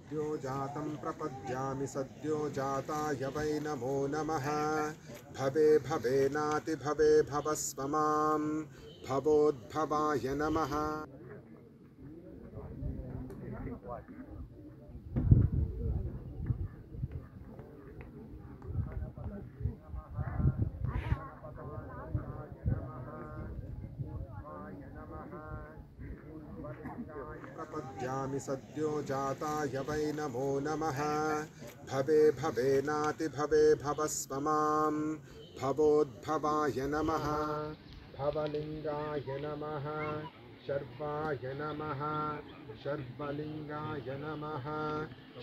सद्यो जातं प्रपद्यामि सद्यो जाताय वै नमो नमः भवे भवेनाति भवे भवस्व मां भवोद्भवाय नमः प्रपद्यामि सद्यो जाताय वै नमो नमः भवे भवेनाति भवे भवस्व मां भवोद्भवाय नमः भवलिंगाय नमः शर्वाय नमः शर्वलिंगाय नमः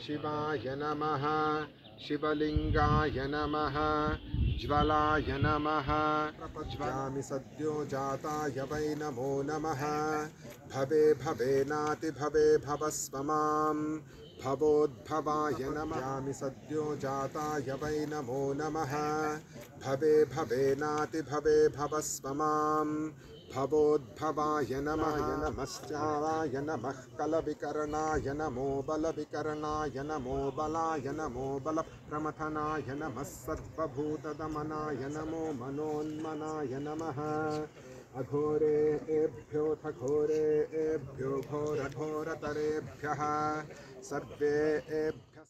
शिवाय नमः शिवलिंगाय नमः ज्वलाय नमः प्रपद्यामि सद्यो जाताय वै नमो नमः भवे भवेनाति भवे भवस्व मां भवोद्भवाय नमः सद्यो जाताय वै नमो नमः भवे भवेनाति भवे भवस्व मां भवोद्भवाय नमः नमश्चाराय नमः कलविकरणाय नमो बलविकरणाय नमो बलाय नमो बलप्रमथनाय नमः सर्वभूतदमनाय नमो मनोन्मनाय नमः अघोरेभ्योऽथ घोरेभ्यो घोरघोरतरेभ्यः सर्वेभ्यो